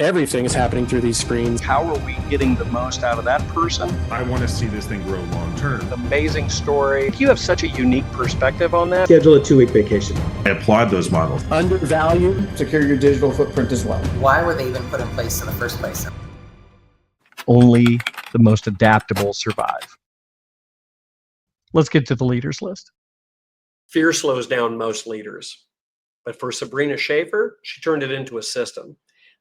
Everything is happening through these screens. How are we getting the most out of that person? I want to see this thing grow long term. Amazing story. You have such a unique perspective on that. Schedule a 2-week vacation. I applaud those models. Undervalue. Secure your digital footprint as well. Why were they even put in place in the first place? Only the most adaptable survive. Let's get to the leaders list. Fear slows down most leaders. But for Sabrina Shafer, she turned it into a system.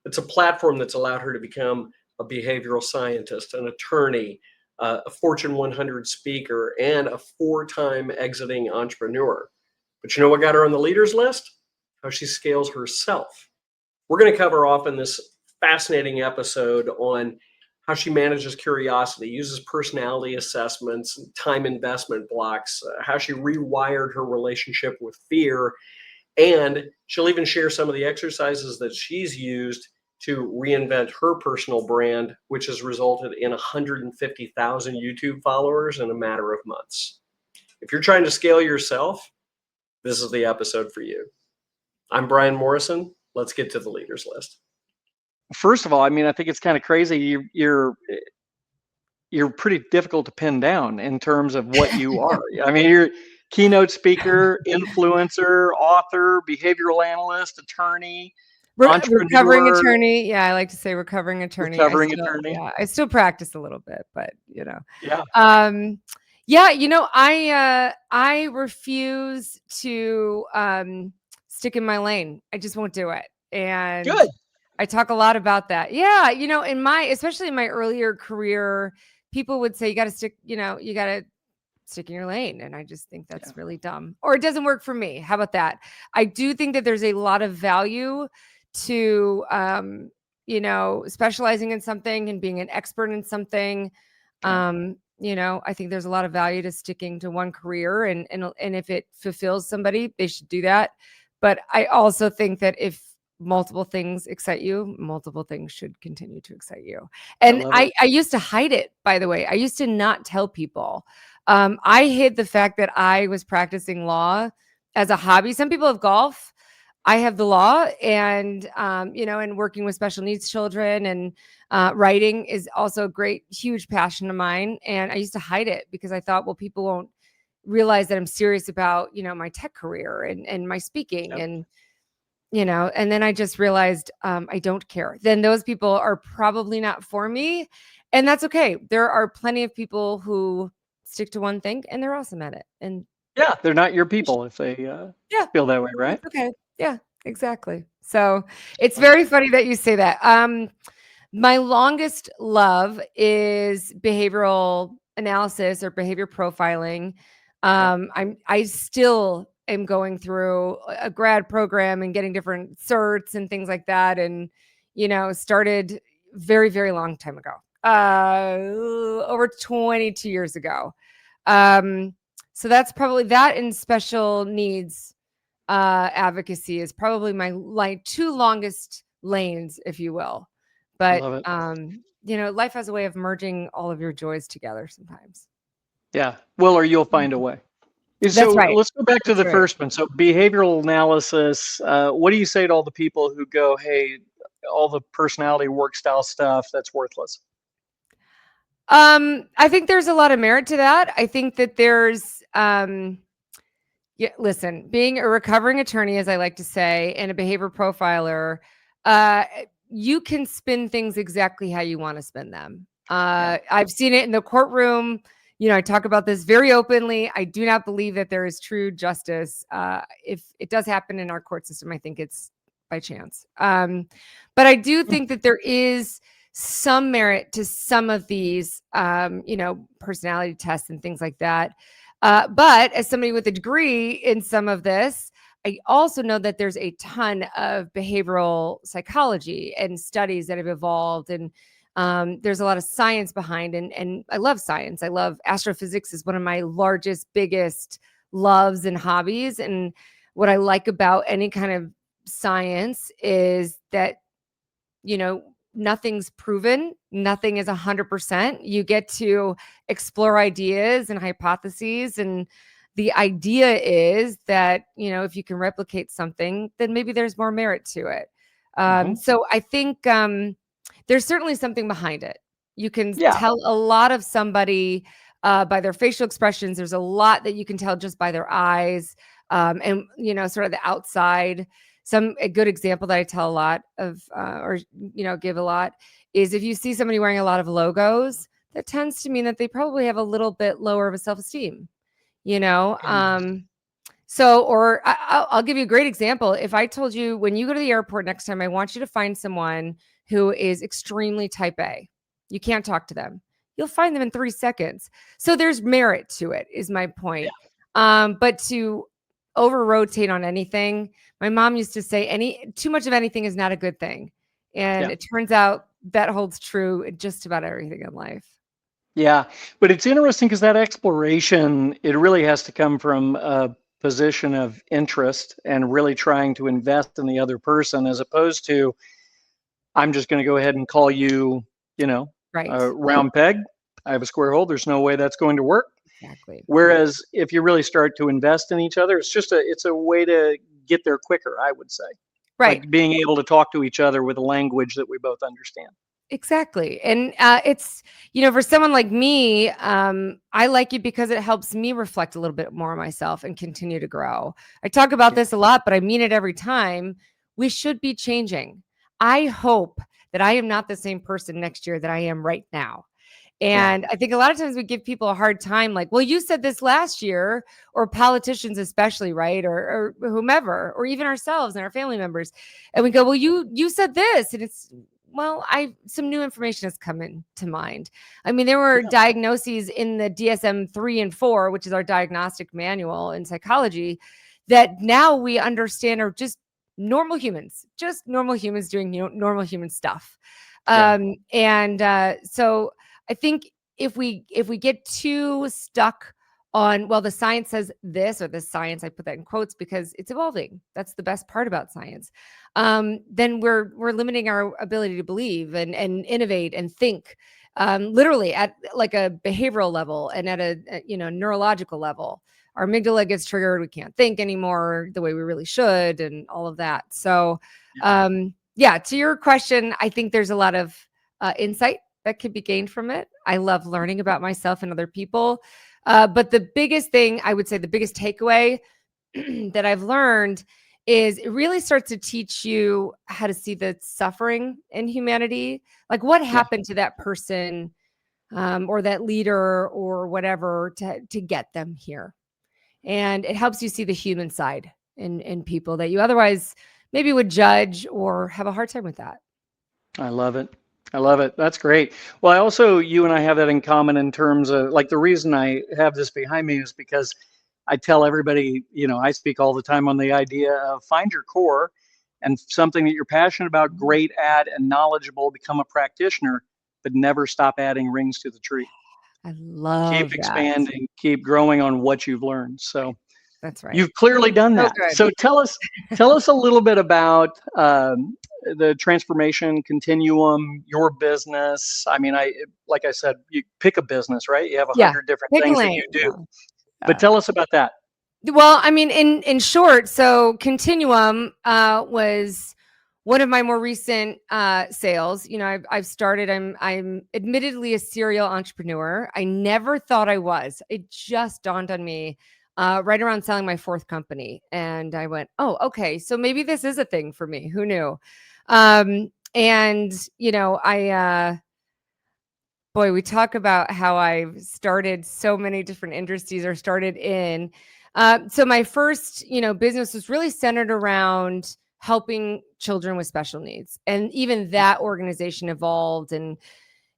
It's a platform that's allowed her to become a behavioral scientist, an attorney, a Fortune 100 speaker, and a 4-time exiting entrepreneur. But you know what got her on the leaders list? How she scales herself. We're going to cover off in this fascinating episode on how she manages curiosity, uses personality assessments, time investment blocks, how she rewired her relationship with fear, and she'll even share some of the exercises that she's used to reinvent her personal brand, which has resulted in 150,000 YouTube followers in a matter of months. If you're trying to scale yourself, this is the episode for you. I'm Bryon Morrison. Let's get to the leaders list. First of all, I mean, I think it's kind of crazy. You're pretty difficult to pin down in terms of what you are. I mean, you're keynote speaker, influencer, author, behavioral analyst, attorney, recovering attorney. Yeah, I like to say recovering attorney. Attorney. Yeah, I still practice a little bit, but you know. Yeah. Yeah, you know, I refuse to stick in my lane. I just won't do it. And good. I talk a lot about that. Yeah, you know, especially in my earlier career, people would say you got to stick in your lane. And I just think that's really dumb, or it doesn't work for me. How about that? I do think that there's a lot of value to, specializing in something and being an expert in something. I think there's a lot of value to sticking to one career, and if it fulfills somebody, they should do that. But I also think that if multiple things excite you, multiple things should continue to excite you. And I used to hide it, by the way. I used to not tell people. I hid the fact that I was practicing law as a hobby. Some people have golf. I have the law, and and working with special needs children, and writing is also a great, huge passion of mine. And I used to hide it because I thought, well, people won't realize that I'm serious about, my tech career and my speaking. Yep. And then I just realized I don't care. Then those people are probably not for me. And that's okay. There are plenty of people who stick to one thing and they're awesome at it. And yeah, they're not your people if they feel that way, right? Okay. Yeah, exactly. So it's very funny that you say that. My longest love is behavioral analysis or behavior profiling. I still am going through a grad program and getting different certs and things like that. And, started very, very long time ago, over 22 years ago. So that's probably that, and special needs advocacy is probably my two longest lanes, if you will. But, life has a way of merging all of your joys together sometimes. Yeah. Well, or you'll find a way. That's right. Let's go back to the first one. So behavioral analysis, what do you say to all the people who go, hey, all the personality work style stuff, that's worthless? I think there's a lot of merit to that. I think that there's, listen, being a recovering attorney, as I like to say, and a behavior profiler, you can spin things exactly how you want to spin them. I've seen it in the courtroom. I talk about this very openly. I do not believe that there is true justice. If it does happen in our court system, I think it's by chance. But I do think that there is some merit to some of these, personality tests and things like that. But as somebody with a degree in some of this, I also know that there's a ton of behavioral psychology and studies that have evolved, and there's a lot of science behind, and I love science. I love astrophysics is one of my largest, biggest loves and hobbies. And what I like about any kind of science is that, nothing's proven. Nothing is 100%. You get to explore ideas and hypotheses. And the idea is that, if you can replicate something, then maybe there's more merit to it. So I think there's certainly something behind it. You can Yeah. tell a lot of somebody by their facial expressions. There's a lot that you can tell just by their eyes, and sort of the outside. A good example that I tell a lot of, or give a lot, is if you see somebody wearing a lot of logos, that tends to mean that they probably have a little bit lower of a self-esteem. Or I'll give you a great example. If I told you, when you go to the airport next time, I want you to find someone who is extremely type A. You can't talk to them. You'll find them in 3 seconds. So there's merit to it, is my point. But to over rotate on anything, my mom used to say, too much of anything is not a good thing. And it turns out that holds true in just about everything in life. Yeah, but it's interesting because that exploration, it really has to come from a position of interest and really trying to invest in the other person, as opposed to, I'm just going to go ahead and call you, Right. a round peg. I have a square hole. There's no way that's going to work. Exactly. Whereas if you really start to invest in each other, it's a way to get there quicker, I would say. Right. Like being able to talk to each other with a language that we both understand. Exactly. And it's, for someone like me, I like it because it helps me reflect a little bit more on myself and continue to grow. I talk about this a lot, but I mean it every time. We should be changing. I hope that I am not the same person next year that I am right now. And I think a lot of times we give people a hard time, like, well, you said this last year, or politicians especially, right? Or whomever, or even ourselves and our family members. And we go, well, you said this. And it's, well, some new information has come into mind. I mean, there were diagnoses in the DSM-3 and 4, which is our diagnostic manual in psychology, that now we understand are just normal humans doing normal human stuff. So I think if we get too stuck on, well, the science says this, or the science, I put that in quotes because it's evolving. That's the best part about science. Then we're limiting our ability to believe and innovate and think, literally at like a behavioral level and at a neurological level. Our amygdala gets triggered. We can't think anymore the way we really should, and all of that. So, to your question, I think there's a lot of insight that could be gained from it. I love learning about myself and other people. But the biggest thing, I would say, the biggest takeaway that I've learned is it really starts to teach you how to see the suffering in humanity. Like, what happened to that person or that leader or whatever to get them here. And it helps you see the human side in people that you otherwise maybe would judge or have a hard time with that. I love it. That's great. Well, you and I have that in common in terms of, like, the reason I have this behind me is because I tell everybody, I speak all the time on the idea of find your core and something that you're passionate about, great at and knowledgeable, become a practitioner, but never stop adding rings to the tree. I love Keep expanding, keep growing on what you've learned. So that's right. you've clearly done that. Good. So tell us a little bit about the transformation continuum, your business. I mean, like I said, you pick a business, right? You have 100 different things that you do. But tell us about that. Well, I mean, in short, so Continuum was one of my more recent sales. I've started. I'm admittedly a serial entrepreneur. I never thought I was. It just dawned on me right around selling my 4th company, and I went, "Oh, okay, so maybe this is a thing for me." Who knew? Boy, we talk about how I've started so many different industries or started in. So my first, business was really centered around helping children with special needs. And even that organization evolved and,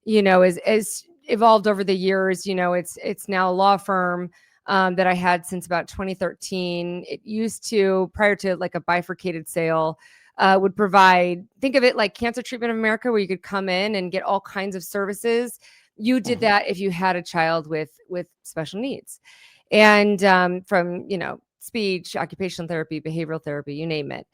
is evolved over the years. It's now a law firm that I had since about 2013. It used to, prior to like a bifurcated sale, would provide, think of it like Cancer Treatment of America, where you could come in and get all kinds of services. You did that if you had a child with special needs. And from, speech, occupational therapy, behavioral therapy, you name it.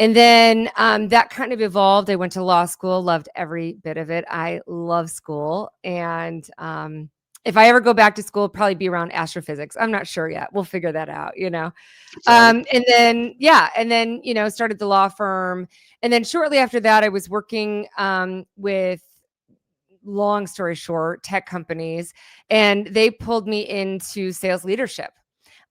And then that kind of evolved. I went to law school, loved every bit of it. I love school. And if I ever go back to school, it'll probably be around astrophysics. I'm not sure yet. We'll figure that out, you know? Sorry. And then, you know, started the law firm. And then shortly after that, I was working with, long story short, tech companies, and they pulled me into sales leadership.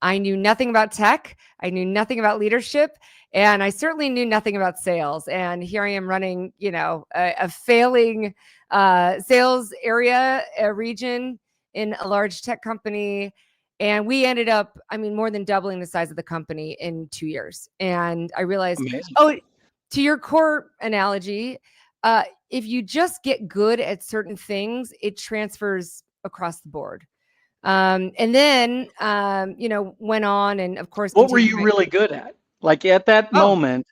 I knew nothing about tech. I knew nothing about leadership. And I certainly knew nothing about sales. And here I am running, you know, a failing sales area, a region in a large tech company. And we ended up, I mean, more than doubling the size of the company in 2 years. And I realized, Amazing. oh, to your core analogy, if you just get good at certain things, it transfers across the board. And then, you know, went on and of course, What were you continued really good at? Like at that Oh, moment,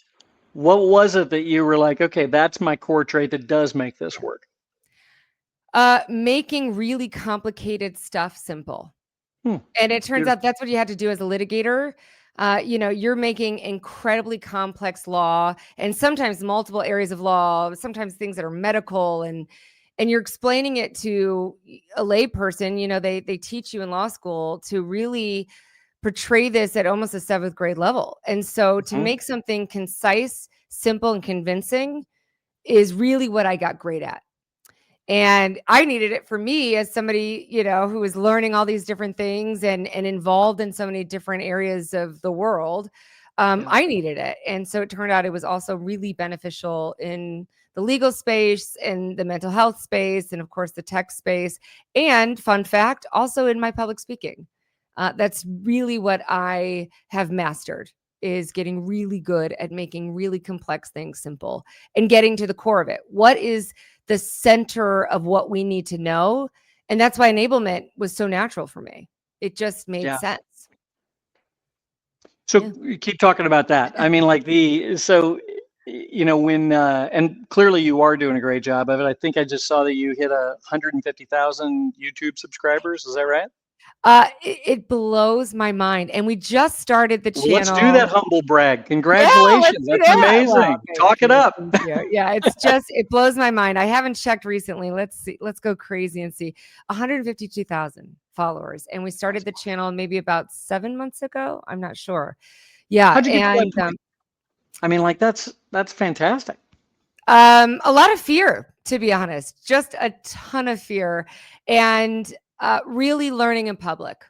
what was it that you were like, okay, that's my core trait that does make this work? making really complicated stuff simple. Hmm. And it turns Beautiful. out that's what you had to do as a litigator. You know, you're making incredibly complex law and sometimes multiple areas of law, sometimes things that are medical and you're explaining it to a lay person. You know, they teach you in law school to really portray this at almost a 7th grade level. And so to Mhm. make something concise, simple, and convincing is really what I got great at. And I needed it for me as somebody, you know, who was learning all these different things and involved in so many different areas of the world. Yeah. I needed it. And so it turned out it was also really beneficial in the legal space and the mental health space, and of course the tech space. And fun fact, also in my public speaking. That's really what I have mastered, is getting really good at making really complex things simple and getting to the core of it. What is the center of what we need to know? And that's why enablement was so natural for me. It just made Yeah. sense. So Yeah. you keep talking about that. I mean, like you know, when, and clearly you are doing a great job of it. I think I just saw that you hit 150,000 YouTube subscribers. Is that right? It blows my mind. And we just started the Well, let's do that channel. humble brag. Yeah, let's Congratulations. do That's that. Well, amazing. Talk it up. thank you. Yeah, it's just, it blows my mind. I haven't checked recently. Let's see. Let's go crazy and see. 152,000 followers. And we started the channel maybe about 7 months ago. I'm not sure. Yeah. How'd you get to that And point? I mean, like that's fantastic. a lot of fear, to be honest, just a ton of fear, and really learning in public.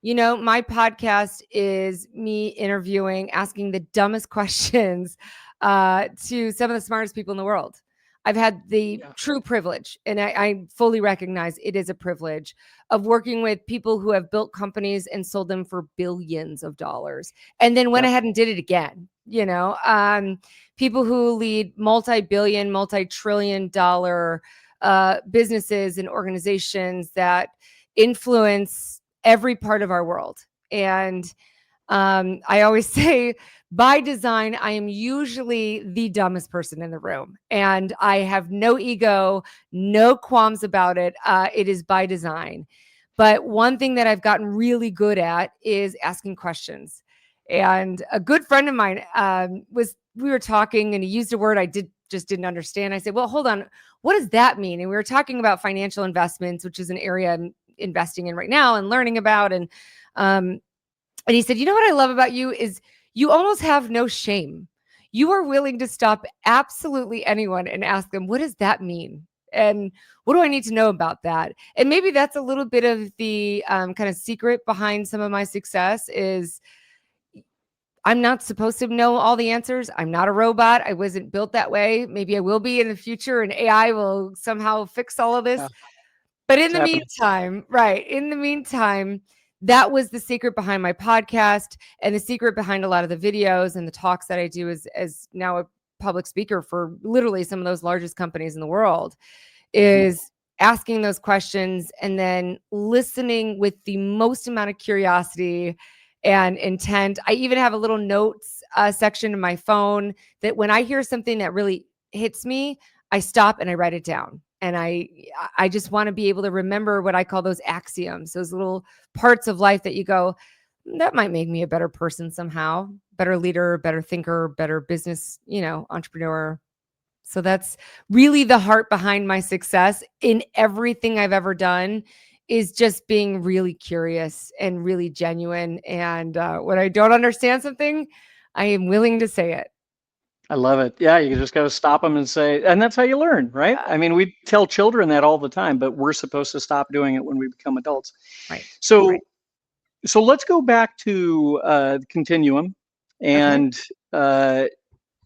You know, my podcast is me interviewing, asking the dumbest questions to some of the smartest people in the world. I've had the Yeah. true privilege, and I fully recognize it is a privilege, of working with people who have built companies and sold them for billions of dollars and then went Yep. ahead and did it again. You know, people who lead multi-billion, multi-trillion dollar businesses and organizations that influence every part of our world. And I always say, by design, I am usually the dumbest person in the room, and I have no ego, no qualms about it. It is by design. But one thing that I've gotten really good at is asking questions. And a good friend of mine we were talking, and he used a word I just didn't understand. I said, "Well, hold on, what does that mean?" And we were talking about financial investments, which is an area I'm investing in right now and learning about. And he said, "You know what I love about you is you almost have no shame. You are willing to stop absolutely anyone and ask them, what does that mean? And what do I need to know about that?" And maybe that's a little bit of the kind of secret behind some of my success is I'm not supposed to know all the answers. I'm not a robot. I wasn't built that way. Maybe I will be in the future and AI will somehow fix all of this. Yeah. But in It's the happening. meantime, right, in the meantime, that was the secret behind my podcast and the secret behind a lot of the videos and the talks that I do as now a public speaker for literally some of those largest companies in the world is asking those questions and then listening with the most amount of curiosity and intent. I even have a little notes section in my phone that when I hear something that really hits me, I stop and I write it down. And I just want to be able to remember what I call those axioms, those little parts of life that you go, that might make me a better person somehow, better leader, better thinker, better business, you know, entrepreneur. So that's really the heart behind my success in everything I've ever done is just being really curious and really genuine. And when I don't understand something, I am willing to say it. I love it. Yeah, you just got to stop them and say, and that's how you learn, right? I mean, we tell children that all the time, but we're supposed to stop doing it when we become adults. Right. So, Right. so let's go back to the continuum, and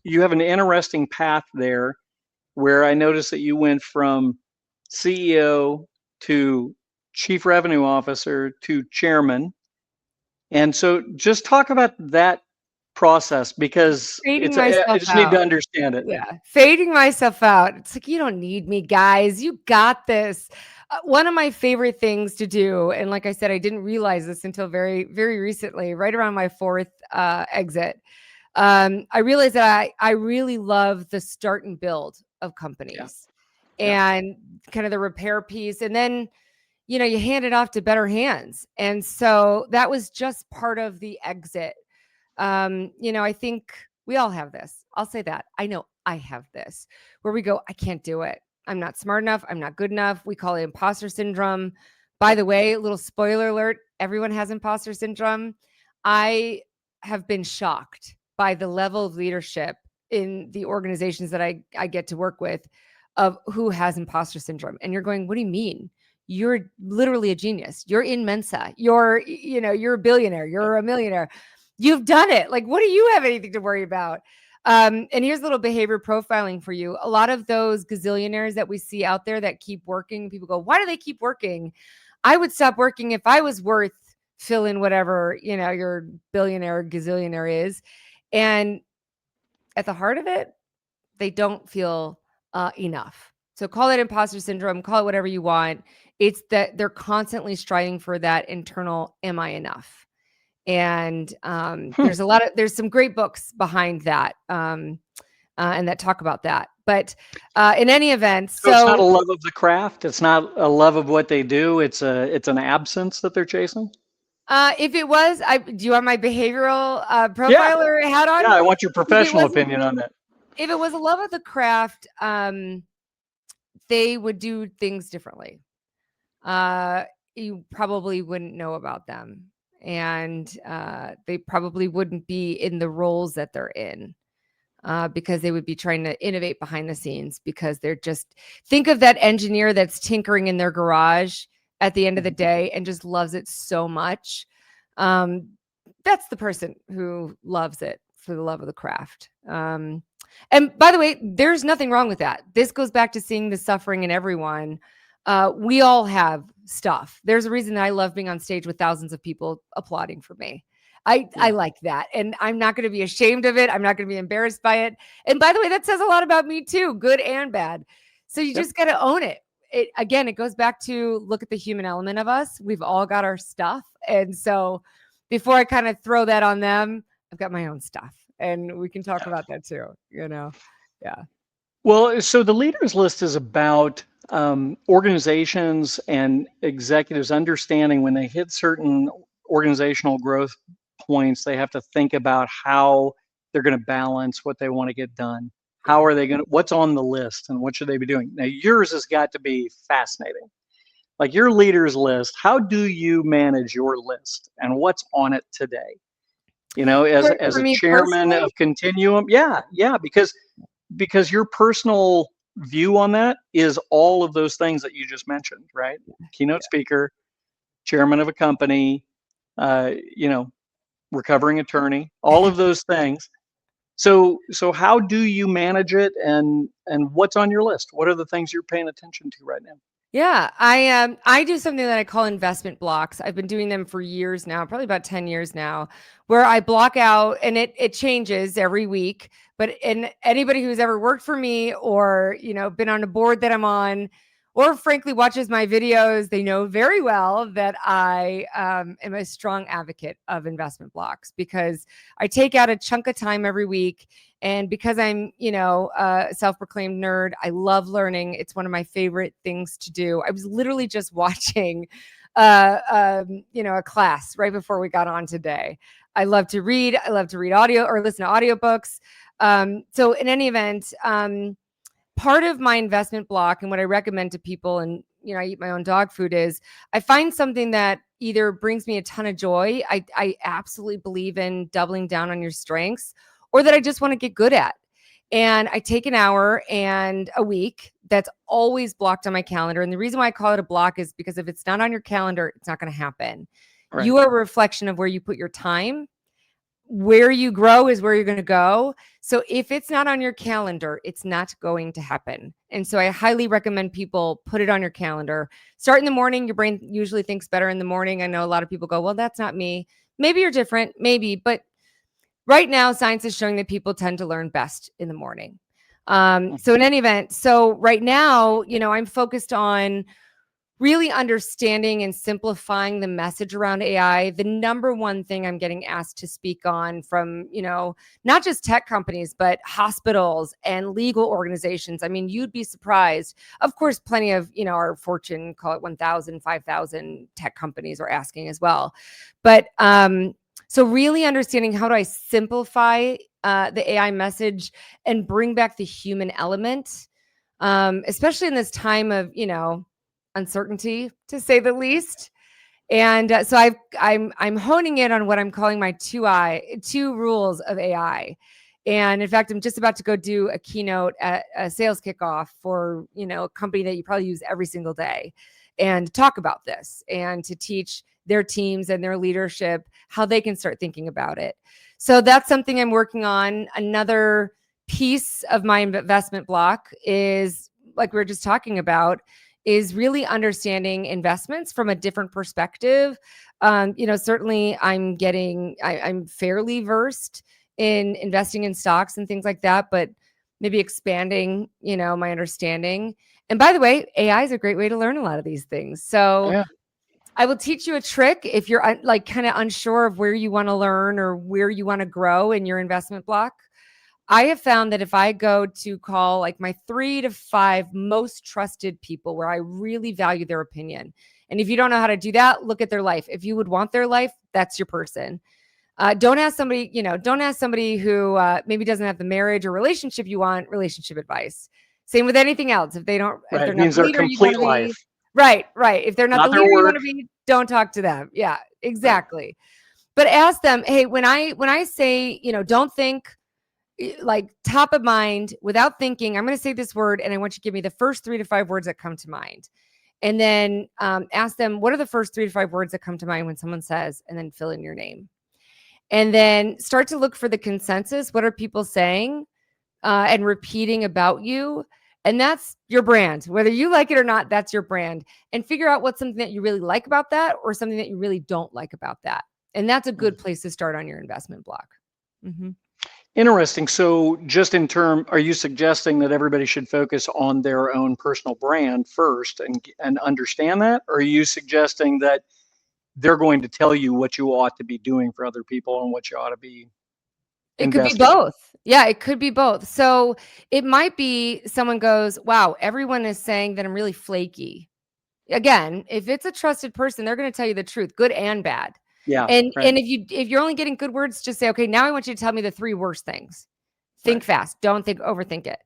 you have an interesting path there, where I noticed that you went from CEO to Chief Revenue Officer to Chairman, and so just talk about that process because Fading I myself just need to out. understand it. Yeah. Fading myself out. It's like, you don't need me, guys. You got this. One of my favorite things to do, and like I said, I didn't realize this until very, very recently, right around my fourth exit. I realized that I really love the start and build of companies and kind of the repair piece. And then, you know, you hand it off to better hands. And so that was just part of the exit. You know, I think we all have this. I'll say that. I know I have this where we go, I can't do it. I'm not smart enough. I'm not good enough. We call it imposter syndrome. By the way, little spoiler alert, everyone has imposter syndrome. I have been shocked by the level of leadership in the organizations that I get to work with of who has imposter syndrome. And you're going, what do you mean? You're literally a genius. You're in Mensa. You're a billionaire. You're a millionaire. You've done it. Like, what do you have anything to worry about? And here's a little behavior profiling for you. A lot of those gazillionaires that we see out there that keep working, people go, why do they keep working? I would stop working if I was worth fill in whatever, you know, your billionaire gazillionaire is. And at the heart of it, they don't feel enough. So call it imposter syndrome, call it whatever you want. It's that they're constantly striving for that internal, am I enough? And there's some great books behind that and that talk about that. But in any event, So it's not a love of the craft. It's not a love of what they do. It's an absence that they're chasing. If it was, do you want my behavioral profiler hat on? Yeah, I want your professional opinion on that. If it was a love of the craft, they would do things differently. You probably wouldn't know about them. And they probably wouldn't be in the roles that they're in because they would be trying to innovate behind the scenes because they're just, think of that engineer that's tinkering in their garage at the end of the day and just loves it so much. That's the person who loves it for the love of the craft. And by the way, there's nothing wrong with that. This goes back to seeing the suffering in everyone. We all have stuff. There's a reason that I love being on stage with thousands of people applauding for me. I like that. And I'm not going to be ashamed of it. I'm not going to be embarrassed by it. And by the way, that says a lot about me too, good and bad. So you just got to own it. It goes back to look at the human element of us. We've all got our stuff. And so before I kind of throw that on them, I've got my own stuff and we can talk about that too, you know? Yeah. Well, so the leaders list is about organizations and executives understanding when they hit certain organizational growth points, they have to think about how they're going to balance what they want to get done. How are they going to, what's on the list and what should they be doing? Now, yours has got to be fascinating. Like your leaders list, how do you manage your list and what's on it today? You know, as a chairman personally? of Continuum. Yeah, because your personal view on that is all of those things that you just mentioned, right? Keynote speaker, chairman of a company, you know, recovering attorney, all of those things. So how do you manage it and what's on your list? What are the things you're paying attention to right now? Yeah, I do something that I call investment blocks. I've been doing them for years now, probably about 10 years now, where I block out and it changes every week. But anybody who's ever worked for me or, you know, been on a board that I'm on, or frankly watches my videos, they know very well that I am a strong advocate of investment blocks because I take out a chunk of time every week. And because I'm, you know, a self-proclaimed nerd, I love learning. It's one of my favorite things to do. I was literally just watching, you know, a class right before we got on today. I love to read. I love to read audio or listen to audiobooks. So in any event, part of my investment block and what I recommend to people, and I eat my own dog food, is I find something that either brings me a ton of joy. I absolutely believe in doubling down on your strengths, or that I just want to get good at. And I take an hour and a week that's always blocked on my calendar. And the reason why I call it a block is because if it's not on your calendar, it's not going to happen. Right. You are a reflection of where you put your time. Where you grow is where you're going to go. So if it's not on your calendar, it's not going to happen. And so I highly recommend people put it on your calendar. Start in the morning. Your brain usually thinks better in the morning. I know a lot of people go, well, that's not me. Maybe you're different, maybe, but right now science is showing that people tend to learn best in the morning. So in any event, so right now, I'm focused on really understanding and simplifying the message around AI. The number one thing I'm getting asked to speak on from, not just tech companies, but hospitals and legal organizations. I mean, you'd be surprised. Of course, plenty of, our Fortune, call it 1,000, 5,000 tech companies are asking as well. But so really understanding, how do I simplify the AI message and bring back the human element, especially in this time of, uncertainty, to say the least. And so I'm honing in on what I'm calling my two rules of AI. And in fact, I'm just about to go do a keynote at a sales kickoff for, a company that you probably use every single day, and talk about this and to teach their teams and their leadership how they can start thinking about it. So that's something I'm working on. Another piece of my investment block is, like we were just talking about, is really understanding investments from a different perspective. Certainly I'm fairly versed in investing in stocks and things like that, but maybe expanding, my understanding. And by the way, AI is a great way to learn a lot of these things. So Yeah. I will teach you a trick if you're kind of unsure of where you want to learn or where you want to grow in your investment block. I have found that if I go to call like my 3 to 5 most trusted people where I really value their opinion. And if you don't know how to do that, look at their life. If you would want their life, that's your person. Don't ask somebody who maybe doesn't have the marriage or relationship you want, relationship advice. Same with anything else. If they're not the leader you want to be. Right. If they're not the leader you want to be, don't talk to them. Yeah, exactly. Right. But ask them, hey, when I say, don't think, like top of mind without thinking, I'm going to say this word and I want you to give me the first 3 to 5 words that come to mind. And then ask them, what are the first 3 to 5 words that come to mind when someone says, and then fill in your name. And then start to look for the consensus. What are people saying and repeating about you? And that's your brand. Whether you like it or not, that's your brand. And figure out what's something that you really like about that, or something that you really don't like about that. And that's a good place to start on your investment block. Mm-hmm. Interesting. So just are you suggesting that everybody should focus on their own personal brand first and understand that? Or are you suggesting that they're going to tell you what you ought to be doing for other people and what you ought to be investing? It could be both. Yeah, it could be both. So it might be someone goes, wow, everyone is saying that I'm really flaky. Again, if it's a trusted person, they're going to tell you the truth, good and bad. Yeah. And right. if you're only getting good words, just say, okay, now I want you to tell me the 3 worst things. Think fast. Don't overthink it.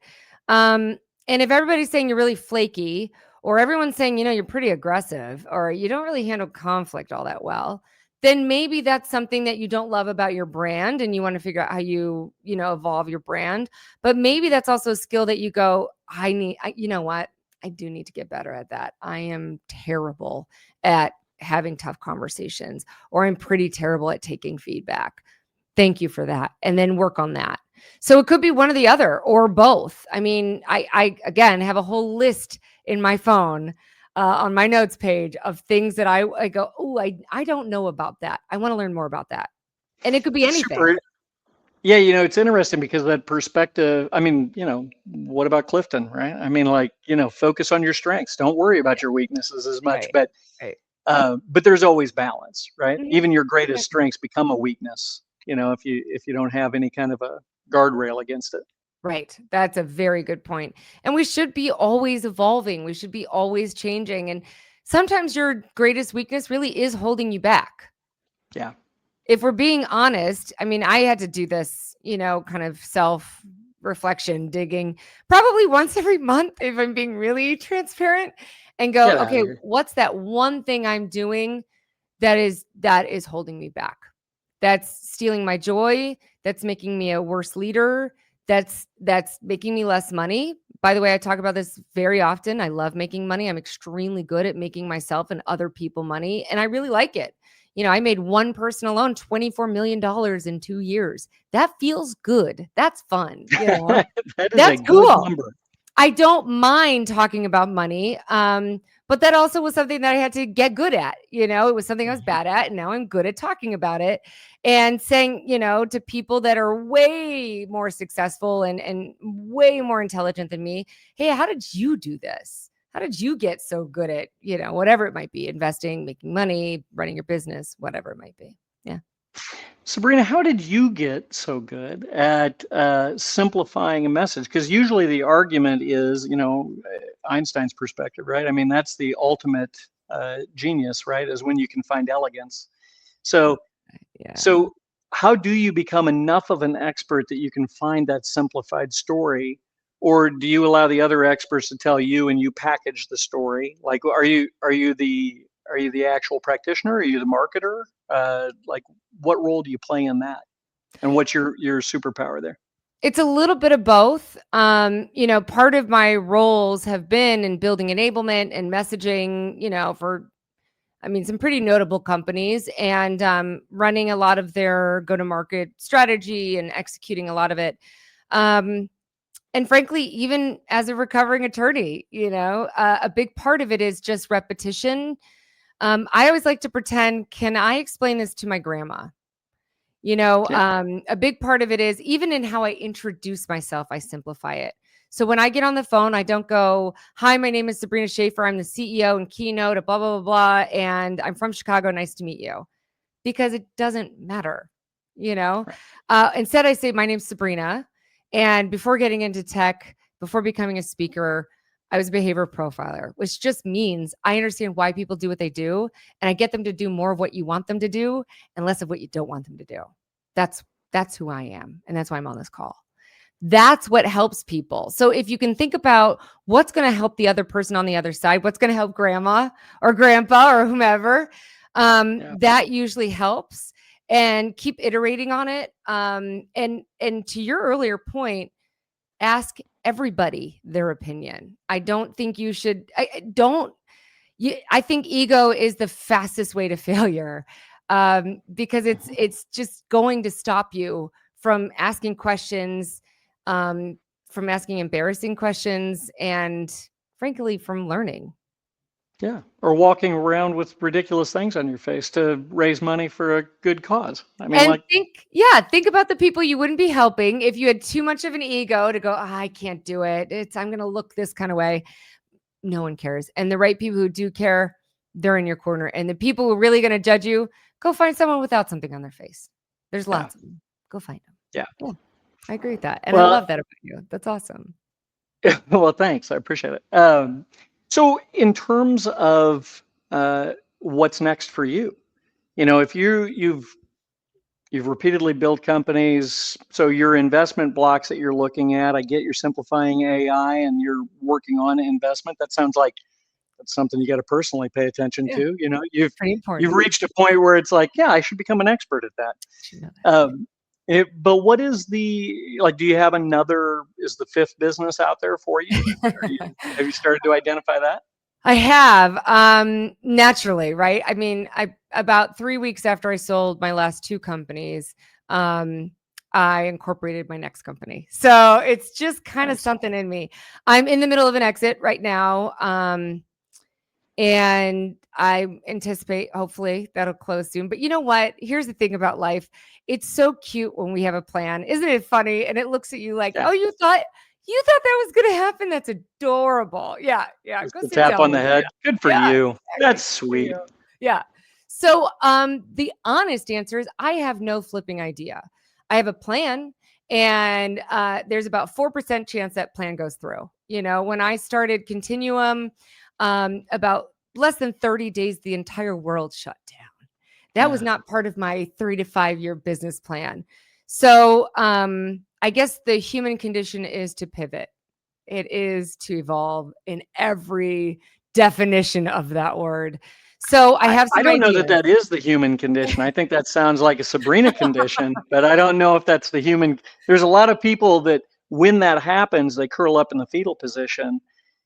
And if everybody's saying you're really flaky, or everyone's saying, you're pretty aggressive, or you don't really handle conflict all that well, then maybe that's something that you don't love about your brand and you want to figure out how you evolve your brand. But maybe that's also a skill that you go, you know what? I do need to get better at that. I am terrible at having tough conversations, or I'm pretty terrible at taking feedback. Thank you for that. And then work on that. So it could be one or the other, or both. I mean, I again have a whole list in my phone on my notes page of things that I go, oh, I don't know about that. I want to learn more about that. And it could be anything. Super. Yeah, it's interesting because that perspective, I mean, what about Clifton, right? I mean, focus on your strengths. Don't worry about your weaknesses as much, but there's always balance, right? Mm-hmm. Even your greatest strengths become a weakness, if you don't have any kind of a guardrail against it. Right. That's a very good point. And we should be always evolving. We should be always changing. And sometimes your greatest weakness really is holding you back. Yeah. If we're being honest, I mean, I had to do this, kind of self reflection digging probably once every month, if I'm being really transparent, and go, Get outta okay, here. what's that one thing I'm doing that is holding me back? That's stealing my joy. That's making me a worse leader. That's making me less money. By the way, I talk about this very often. I love making money. I'm extremely good at making myself and other people money, and I really like it. I made one person alone $24 million in 2 years. That feels good. That's fun. That is That's a good cool. number. I don't mind talking about money. But that also was something that I had to get good at. It was something I was bad at, and now I'm good at talking about it and saying, to people that are way more successful and way more intelligent than me, hey, how did you do this? How did you get so good at, whatever it might be, investing, making money, running your business, whatever it might be. Yeah. Sabrina, how did you get so good at simplifying a message? Because usually the argument is, Einstein's perspective, right? I mean, that's the ultimate genius, right? Is when you can find elegance. So, Yeah. so how do you become enough of an expert that you can find that simplified story? Or do you allow the other experts to tell you and you package the story? Like, are you the actual practitioner? Are you the marketer? Like, what role do you play in that? And what's your superpower there? It's a little bit of both. Part of my roles have been in building enablement and messaging, for, some pretty notable companies, and running a lot of their go-to-market strategy and executing a lot of it. And frankly, even as a recovering attorney, a big part of it is just repetition. I always like to pretend, can I explain this to my grandma? A big part of it is even in how I introduce myself, I simplify it. So when I get on the phone, I don't go, hi, my name is Sabrina Shafer. I'm the CEO and keynote at blah, blah, blah, blah. And I'm from Chicago. Nice to meet you. Because it doesn't matter, Instead, I say, my name's Sabrina. And before getting into tech, before becoming a speaker, I was a behavior profiler, which just means I understand why people do what they do. And I get them to do more of what you want them to do and less of what you don't want them to do. That's who I am. And that's why I'm on this call. That's what helps people. So if you can think about what's going to help the other person on the other side, what's going to help grandma or grandpa or whomever, that usually helps, and keep iterating on it. And to your earlier point, ask everybody their opinion. I don't think you should. I think ego is the fastest way to failure, because it's just going to stop you from asking questions, from asking embarrassing questions, and frankly, from learning. Yeah. Or walking around with ridiculous things on your face to raise money for a good cause. I mean, And think about the people you wouldn't be helping if you had too much of an ego to go, I can't do it. I'm going to look this kind of way. No one cares. And the right people who do care, they're in your corner. And the people who are really going to judge you, go find someone without something on their face. There's lots of them. Go find them. Yeah. I agree with that. And I love that about you. That's awesome. Well, thanks. I appreciate it. So in terms of what's next for you, if you've repeatedly built companies, so your investment blocks that you're looking at, I get you're simplifying AI and you're working on investment. That sounds like that's something you got to personally pay attention to. Pretty important. You've reached a point where it's like, yeah, I should become an expert at that. But what is do you have is the fifth business out there for you? Have you started to identify that? I have, naturally, right? I mean, about 3 weeks after I sold my last two companies, I incorporated my next company. So it's just kind of something in me. I'm in the middle of an exit right now. And I anticipate, hopefully, that'll close soon. But you know what? Here's the thing about life. It's so cute when we have a plan. Isn't it funny? And it looks at you like, oh, you thought that was going to happen? That's adorable. Yeah. Just go tap on the head. Good for you. That's sweet. Yeah. So the honest answer is I have no flipping idea. I have a plan, and there's about 4% chance that plan goes through. When I started Continuum, about less than 30 days, the entire world shut down. That was not part of my 3 to 5 year business plan. So I I guess the human condition is to pivot. It is to evolve in every definition of that word. So I have some I don't know ideas. that is the human condition. I think that sounds like a Sabrina condition, but I don't know if that's the human. There's a lot of people that when that happens, they curl up in the fetal position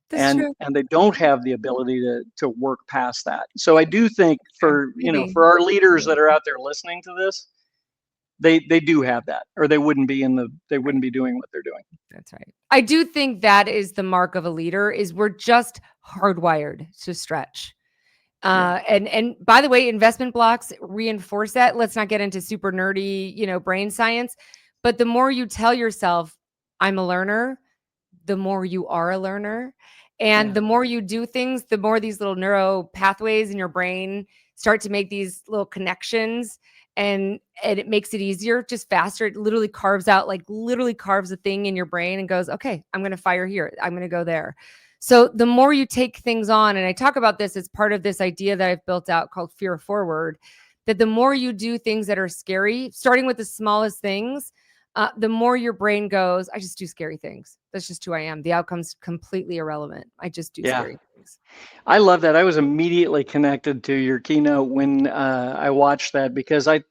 That's true. and they don't have the ability to work past that. So I do think for, Maybe. for our leaders that are out there listening to this, they do have that, or they wouldn't be doing what they're doing. That's right. I do think that is the mark of a leader, is we're just hardwired to stretch. And by the way, investment blocks reinforce that. Let's not get into super nerdy, brain science, but the more you tell yourself, I'm a learner, the more you are a learner. And the more you do things, the more these little neuro pathways in your brain start to make these little connections, and it makes it easier, just faster. It literally carves a thing in your brain and goes, okay, I'm going to fire here. I'm going to go there. So the more you take things on, and I talk about this as part of this idea that I've built out called Fear Forward, that the more you do things that are scary, starting with the smallest things, the more your brain goes, I just do scary things. That's just who I am. The outcome's completely irrelevant. I just do scary things. I love that. I was immediately connected to your keynote when I watched that, because I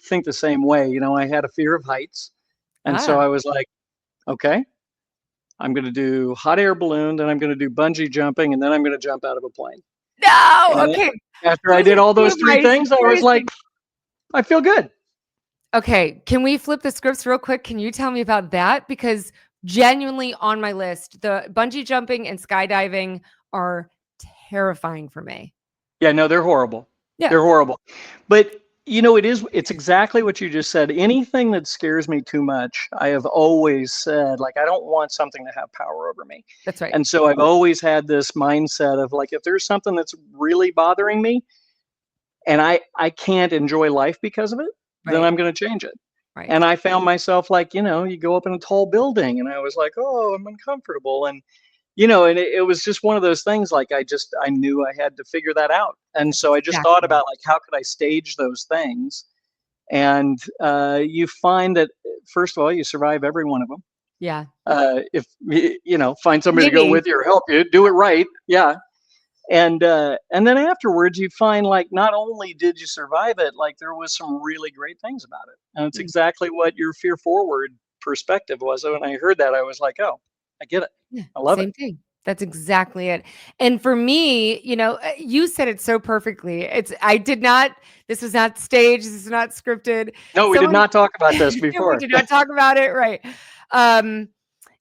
think the same way. I had a fear of heights. And so I was like, okay, I'm going to do hot air balloon, then I'm going to do bungee jumping, and then I'm going to jump out of a plane. No, And okay. After I did all those three things, I was like, I feel good. Okay, can we flip the scripts real quick? Can you tell me about that? Because genuinely on my list, the bungee jumping and skydiving are terrifying for me. Yeah, no, they're horrible. Yeah. They're horrible. But it's exactly what you just said. Anything that scares me too much, I have always said, like, I don't want something to have power over me. That's right. And so I've always had this mindset of, like, if there's something that's really bothering me and I can't enjoy life because of it, then I'm going to change it. Right. And I found myself, like, you go up in a tall building and I was like, oh, I'm uncomfortable. And and it was just one of those things, like, I knew I had to figure that out. And so I just thought about, like, how could I stage those things? And you find that, first of all, you survive every one of them. Yeah. If, find somebody to go with you or help you, do it right. Yeah. And then afterwards, you find, like, not only did you survive it, like, there was some really great things about it. And it's exactly what your Fear Forward perspective was. And when I heard that, I was like, oh, I get it. Yeah, I love it. Same thing. That's exactly it. And for me, you said it so perfectly. This was not staged. This is not scripted. No, we did not talk about this before. We did not talk about it. Right.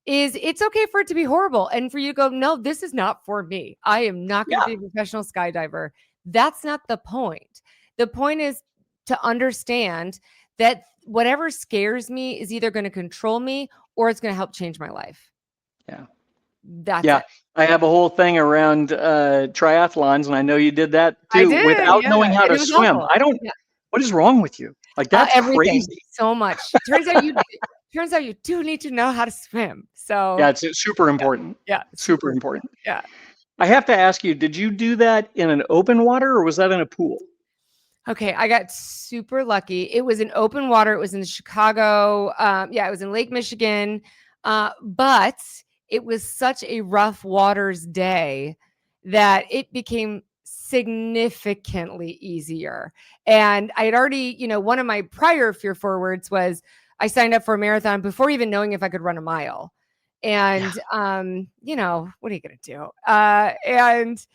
It's okay for it to be horrible and for you to go, no, this is not for me. I am not going to be a professional skydiver. That's not the point. The point is to understand that whatever scares me is either going to control me or it's going to help change my life. Yeah. That's it. I have a whole thing around triathlons, and I know you did that too, without knowing how to swim. Awful. What is wrong with you? Like, that's everything. crazy. So much. Turns out you do need to know how to swim. So yeah, it's super important. Yeah. Super important. Yeah. I have to ask you, did you do that in an open water or was that in a pool? Okay, I got super lucky. It was in open water. It was in Chicago. It was in Lake Michigan. But it was such a rough waters day that it became significantly easier. And I had already, one of my prior Fear Forwards was I signed up for a marathon before even knowing if I could run a mile. And, what are you going to do? And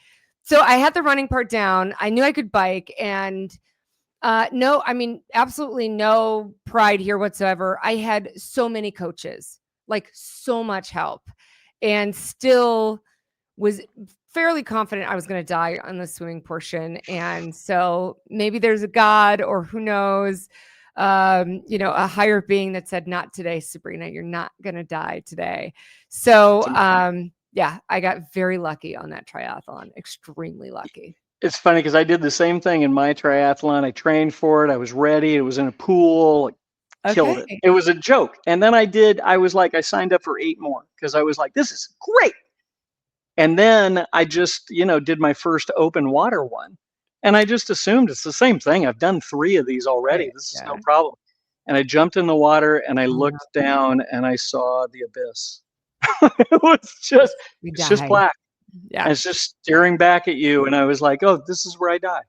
so I had the running part down. I knew I could bike, and absolutely no pride here whatsoever. I had so many coaches, like so much help, and still was fairly confident I was going to die on the swimming portion. And so maybe there's a God, or who knows, a higher being that said, not today, Sabrina, you're not going to die today. So, I got very lucky on that triathlon, extremely lucky. It's funny because I did the same thing in my triathlon. I trained for it. I was ready. It was in a pool. Killed it. It was a joke. And then I signed up for 8 more because I was like, this is great. And then I just, did my first open water one. And I just assumed it's the same thing. I've done 3 of these already. This is no problem. and I jumped in the water and I looked down and I saw the abyss. It was just, We it's just die. black. Yeah. And it's just staring back at you. And I was like, oh, this is where I die.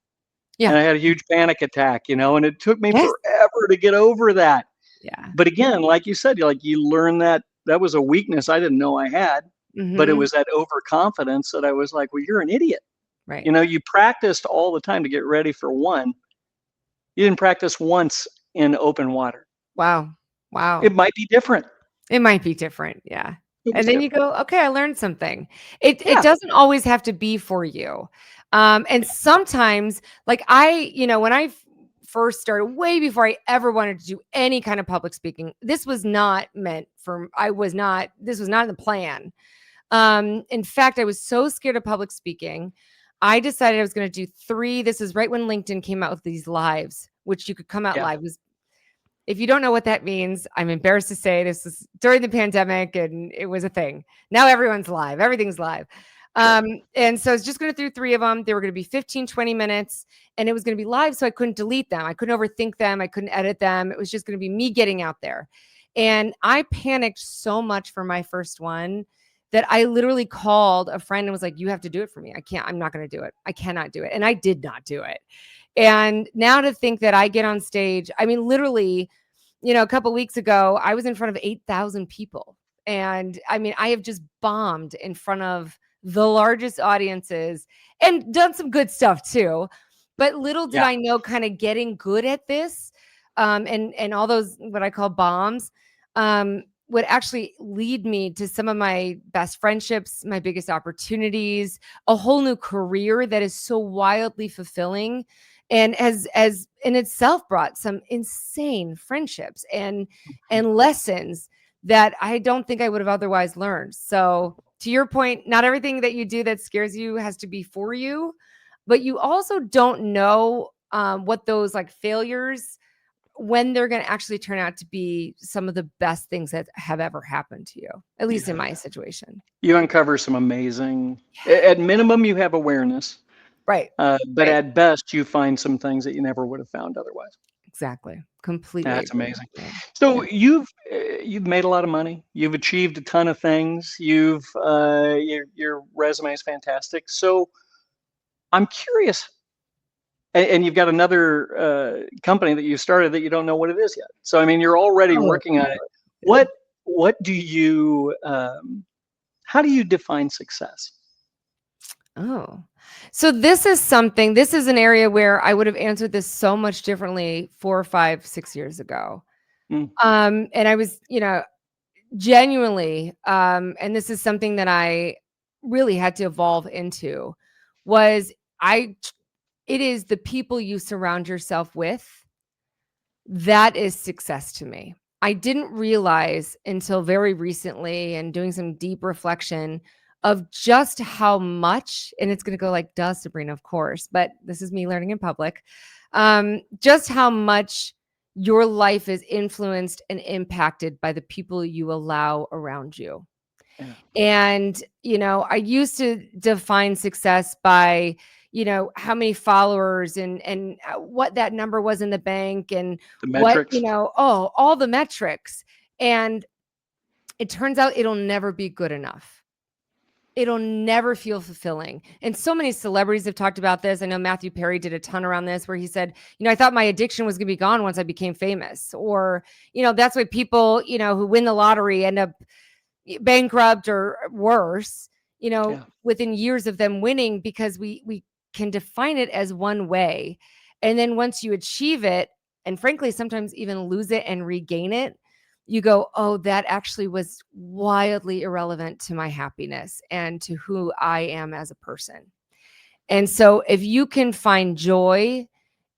Yeah. And I had a huge panic attack, and it took me Yes. forever to get over that. Yeah. But again, like you said, you learn that was a weakness I didn't know I had, but it Mhm. was that overconfidence that I was like, well, you're an idiot. Right. You practiced all the time to get ready for one. You didn't practice once in open water. Wow. Wow. It might be different. It might be different. Yeah. It was And then you different. go, okay, I learned something. It Yeah. doesn't always have to be for you. And sometimes, like when I first started, way before I ever wanted to do any kind of public speaking, this was not meant for, this was not in the plan. In fact, I was so scared of public speaking. I decided I was going to do 3. This is right when LinkedIn came out with these lives, which you could come out Yeah. live. If you don't know what that means, I'm embarrassed to say this is during the pandemic and it was a thing. Now everyone's live. Everything's live. Sure. And so I was just going to do 3 of them. They were going to be 15, 20 minutes and it was going to be live. So I couldn't delete them. I couldn't overthink them. I couldn't edit them. It was just going to be me getting out there. And I panicked so much for my first one that I literally called a friend and was like, you have to do it for me. I'm not going to do it. I cannot do it. And I did not do it. And now to think that I get on stage, I mean, literally, a couple weeks ago, I was in front of 8,000 people. And I mean, I have just bombed in front of the largest audiences and done some good stuff too. But little did I know, kind of getting good at this and all those, what I call bombs, would actually lead me to some of my best friendships, my biggest opportunities, a whole new career that is so wildly fulfilling and has in itself brought some insane friendships and lessons that I don't think I would have otherwise learned. So to your point, not everything that you do that scares you has to be for you, but you also don't know what those like failures, when they're going to actually turn out to be some of the best things that have ever happened to you, at least in my situation. You uncover some amazing, at minimum, you have awareness. Right. But Right. at best, you find some things that you never would have found otherwise. Exactly. Completely. That's agree. amazing. Yeah. So you've made a lot of money. You've achieved a ton of things. Your resume is fantastic. So I'm curious, and you've got another company that you started that you don't know what it is yet. So I mean, you're already working on it. What do you? How do you define success? Oh, so this is an area where I would have answered this so much differently 4, 5, 6 years ago. Mm. And I was, genuinely, and this is something that I really had to evolve into, it is the people you surround yourself with. That is success to me. I didn't realize until very recently and doing some deep reflection of just how much, and it's going to go like, duh, Sabrina, of course, but this is me learning in public, just how much your life is influenced and impacted by the people you allow around you. Yeah. And, I used to define success by, how many followers and what that number was in the bank and the metrics. All the metrics. And it turns out it'll never be good enough. It'll never feel fulfilling. And so many celebrities have talked about this. I know Matthew Perry did a ton around this where he said, I thought my addiction was going to be gone once I became famous. Or, that's why people, who win the lottery end up bankrupt or worse, within years of them winning, because we can define it as one way. And then once you achieve it, and frankly, sometimes even lose it and regain it, you go, oh, that actually was wildly irrelevant to my happiness and to who I am as a person. And so if you can find joy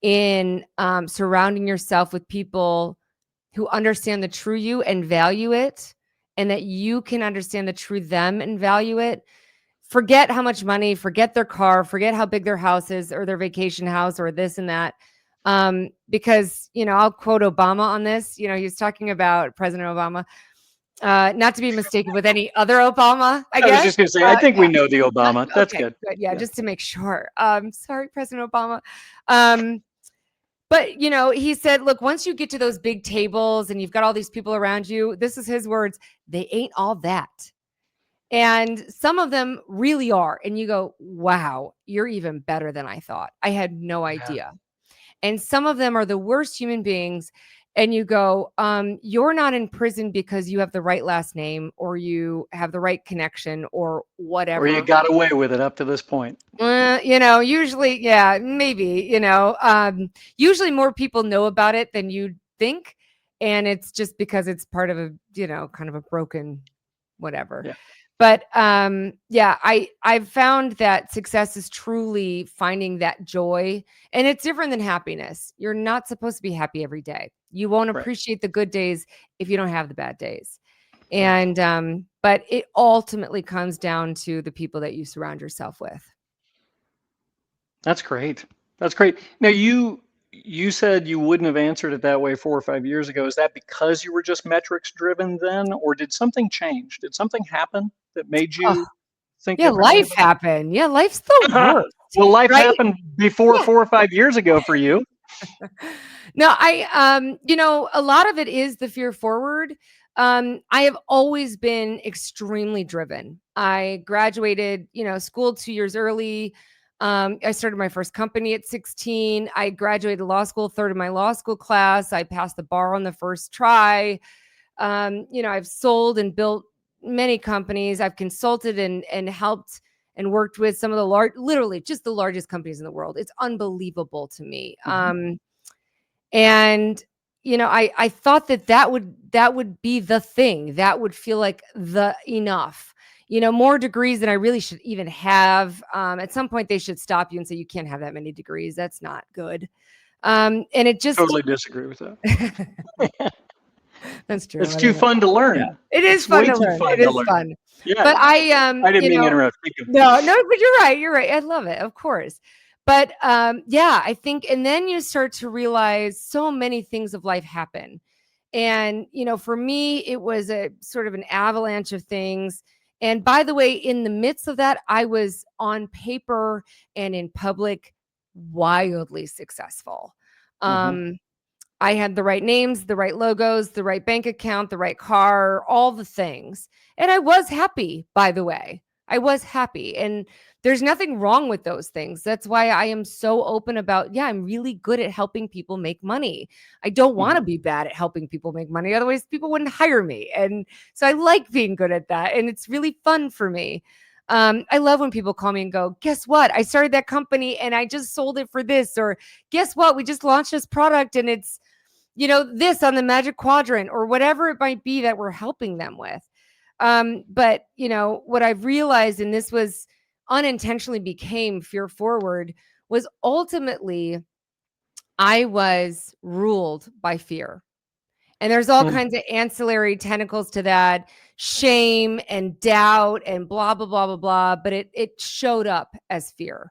in surrounding yourself with people who understand the true you and value it, and that you can understand the true them and value it, forget how much money, forget their car, forget how big their house is or their vacation house or this and that. Because, I'll quote Obama on this. He was talking about President Obama, not to be mistaken with any other Obama, I guess. I was just going to say, I think we know the Obama. That's okay, good. Yeah, just to make sure. Sorry, President Obama. But, he said, look, once you get to those big tables and you've got all these people around you, this is his words, they ain't all that. And some of them really are. And you go, wow, you're even better than I thought. I had no idea. And some of them are the worst human beings. And you go, you're not in prison because you have the right last name or you have the right connection or whatever. Or you got away with it up to this point. Usually, yeah, maybe, usually more people know about it than you'd think. And it's just because it's part of a, kind of a broken whatever. Yeah. But I've found that success is truly finding that joy, and it's different than happiness. You're not supposed to be happy every day. You won't appreciate the good days if you don't have the bad days. And but it ultimately comes down to the people that you surround yourself with. That's great. That's great. Now you said you wouldn't have answered it that way 4 or 5 years ago. Is that because you were just metrics driven then, or did something change? Did something happen that made you think? Yeah, differently life about it? happened. Yeah, life's the worst. Well, life right? happened before 4 or 5 years ago for you. No, a lot of it is the fear forward. I have always been extremely driven. I graduated, school 2 years early. I started my first company at 16. I graduated law school, third in my law school class. I passed the bar on the first try. I've sold and built many companies. I've consulted and helped and worked with some of the literally just the largest companies in the world. It's unbelievable to me. And I thought that would be the thing that would feel like the enough, more degrees than I really should even have. At some point they should stop you and say, you can't have that many degrees. That's not good. And it just Totally disagree with that. That's true. It's too fun to learn. Yeah. It is It's fun way to too learn. fun It to is learn. fun. Yeah. But I didn't mean to interrupt. No, but you're right. You're right. I love it. Of course. But I think, and then you start to realize so many things of life happen. And, for me, it was a sort of an avalanche of things. And by the way, in the midst of that, I was on paper and in public wildly successful. I had the right names, the right logos, the right bank account, the right car, all the things. And I was happy, by the way. I was happy. And there's nothing wrong with those things. That's why I am so open about, I'm really good at helping people make money. I don't want to be bad at helping people make money. Otherwise, people wouldn't hire me. And so I like being good at that. And it's really fun for me. I love when people call me and go, guess what? I started that company and I just sold it for this. Or guess what? We just launched this product and it's, this on the Magic Quadrant or whatever it might be that we're helping them with. But what I've realized, and this was unintentionally became fear forward, was ultimately I was ruled by fear. And there's all kinds of ancillary tentacles to that, shame and doubt and blah, blah, blah, blah, blah. But it showed up as fear.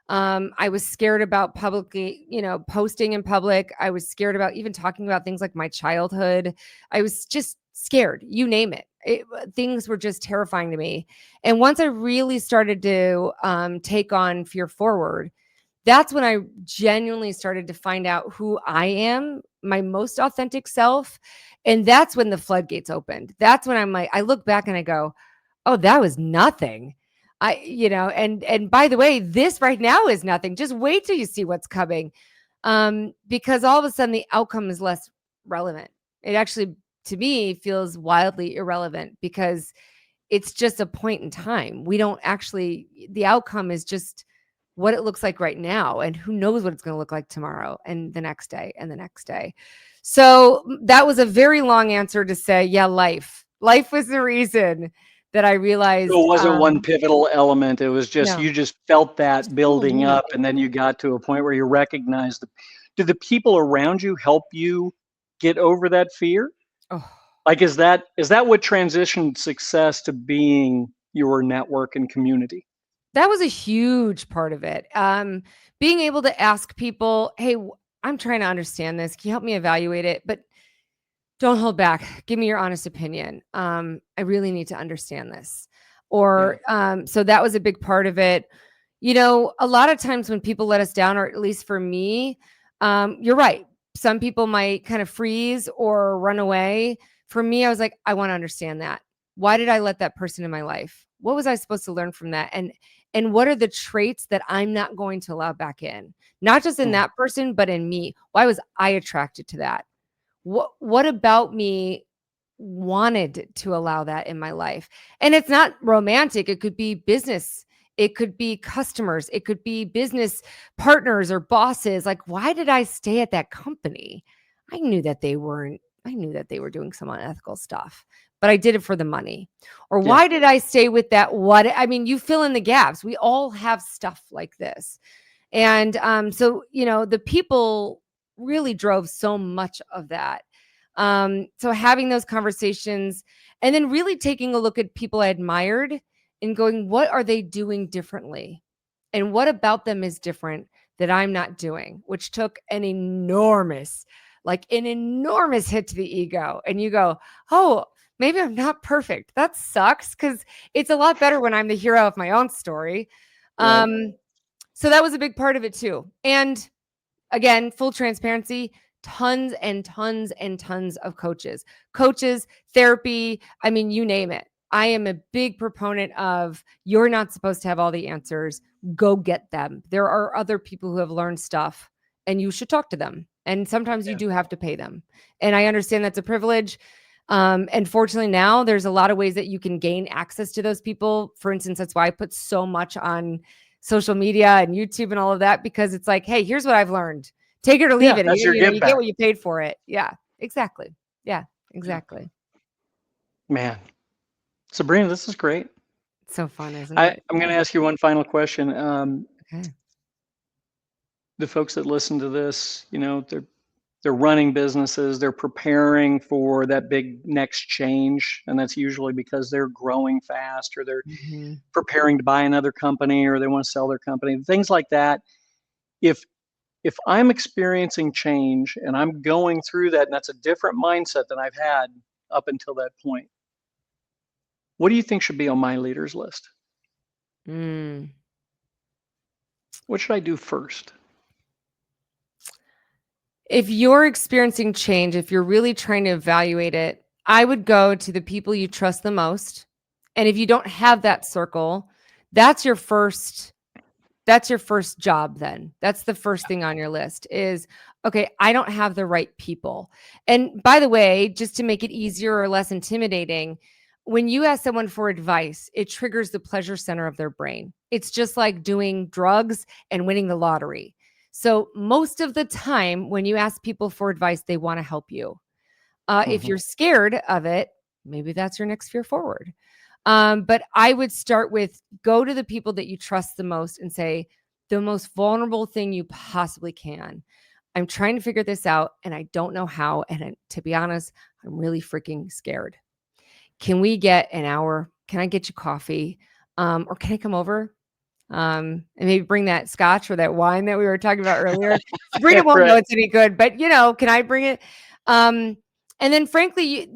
I was scared about publicly, posting in public. I was scared about even talking about things like my childhood. I was just scared, you name it. Things were just terrifying to me. And once I really started to take on fear forward, that's when I genuinely started to find out who I am, my most authentic self. And that's when the floodgates opened. That's when I look back and I go, oh, that was nothing. And by the way, this right now is nothing. Just wait till you see what's coming. Because all of a sudden the outcome is less relevant. It actually, to me, feels wildly irrelevant because it's just a point in time. The outcome is just what it looks like right now. And who knows what it's going to look like tomorrow and the next day and the next day. So that was a very long answer to say, life was the reason that I realized. So it wasn't one pivotal element. It was just, No. you just felt that building up and then you got to a point where you recognized did the people around you help you get over that fear? Oh. Like, is that what transitioned success to being your network and community? That was a huge part of it. Being able to ask people, hey, I'm trying to understand this. Can you help me evaluate it? But don't hold back. Give me your honest opinion. I really need to understand this. Or so that was a big part of it. A lot of times when people let us down, or at least for me, You're right. Some people might kind of freeze or run away. For me, I was like, I want to understand that. Why did I let that person in my life? What was I supposed to learn from that? And what are the traits that I'm not going to allow back in? Not just in that person, but in me. Why was I attracted to that? What about me wanted to allow that in my life? And it's not romantic. It could be business. It could be customers. It could be business partners or bosses. Like, why did I stay at that company? I knew that they were doing some unethical stuff, but I did it for the money. Or why did I stay with that? You fill in the gaps. We all have stuff like this. And so, the people really drove so much of that. So having those conversations and then really taking a look at people I admired and going, what are they doing differently? And what about them is different that I'm not doing, which took an enormous hit to the ego. And you go, oh, maybe I'm not perfect. That sucks, because it's a lot better when I'm the hero of my own story. Right. So that was a big part of it too. And again, full transparency, tons and tons and tons of coaches, therapy. I mean, you name it. I am a big proponent of, you're not supposed to have all the answers. Go get them. There are other people who have learned stuff and you should talk to them. And sometimes you do have to pay them. And I understand that's a privilege. And fortunately now there's a lot of ways that you can gain access to those people. For instance, that's why I put so much on social media and YouTube and all of that, because it's like, hey, here's what I've learned. Take it or leave it. That's You your get what you paid for it. Yeah, exactly. Yeah, exactly. Man, Sabrina, this is great. It's so fun, isn't it? I'm going to ask you one final question. Okay. The folks that listen to this, they're running businesses, they're preparing for that big next change, and that's usually because they're growing fast, or they're preparing to buy another company, or they want to sell their company, things like that. If I'm experiencing change and I'm going through that, and that's a different mindset than I've had up until that point, what do you think should be on my leaders list? What should I do first? If you're experiencing change, if you're really trying to evaluate it, I would go to the people you trust the most. And if you don't have that circle, that's your first job then. That's the first thing on your list is, okay, I don't have the right people. And by the way, just to make it easier or less intimidating, when you ask someone for advice, it triggers the pleasure center of their brain. It's just like doing drugs and winning the lottery. So most of the time when you ask people for advice, they want to help you. If you're scared of it, maybe that's your next fear forward. But I would start with, go to the people that you trust the most and say the most vulnerable thing you possibly can. I'm trying to figure this out and I don't know how. And to be honest, I'm really freaking scared. Can we get an hour? Can I get you coffee? Or can I come over? And maybe bring that scotch or that wine that we were talking about earlier. Sabrina won't know it's any good, but can I bring it? And then frankly,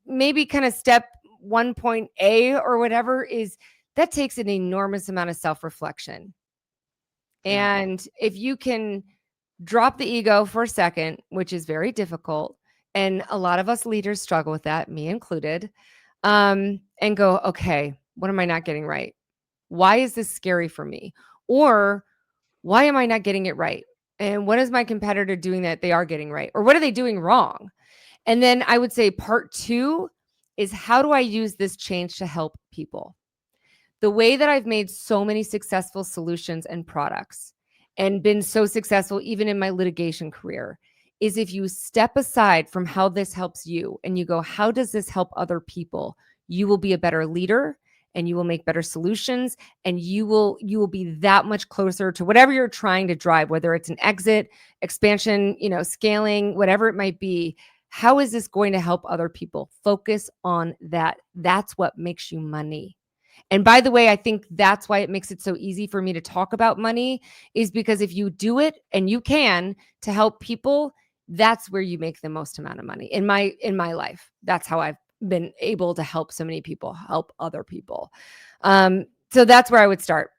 maybe kind of step 1.A or whatever is that takes an enormous amount of self-reflection. And if you can drop the ego for a second, which is very difficult, and a lot of us leaders struggle with that, me included, and go, okay, what am I not getting right? Why is this scary for me? Or why am I not getting it right? And what is my competitor doing that they are getting right? Or what are they doing wrong? And then I would say part 2 is, how do I use this change to help people? The way that I've made so many successful solutions and products and been so successful even in my litigation career is if you step aside from how this helps you and you go, how does this help other people? You will be a better leader and you will make better solutions, and you will be that much closer to whatever you're trying to drive, whether it's an exit, expansion, scaling, whatever it might be. How is this going to help other people? Focus on that. That's what makes you money. And by the way, I think that's why it makes it so easy for me to talk about money, is because if you do it and you can to help people, that's where you make the most amount of money in my life. That's how I've been able to help so many people, help other people. So that's where I would start.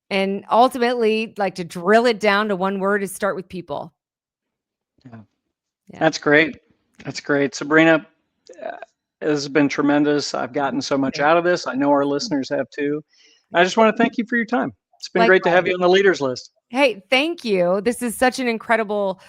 And ultimately, like, to drill it down to one word, is start with people. Yeah. That's great. That's great. Sabrina, this has been tremendous. I've gotten so much out of this. I know our listeners have too. I just want to thank you for your time. It's been great to have you on the leaders list. Hey, thank you. This is such an incredible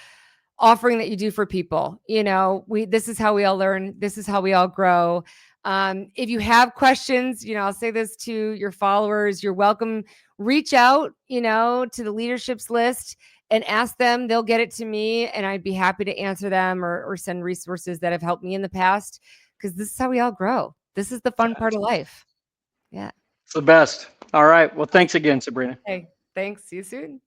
offering that you do for people. You know, this is how we all learn. This is how we all grow. If you have questions, you know, I'll say this to your followers, you're welcome. Reach out, you know, to the leaderships list and ask them. They'll get it to me and I'd be happy to answer them or send resources that have helped me in the past, because this is how we all grow. This is the fun part of life. Yeah. It's the best. All right. Well, thanks again, Sabrina. Hey, thanks. See you soon.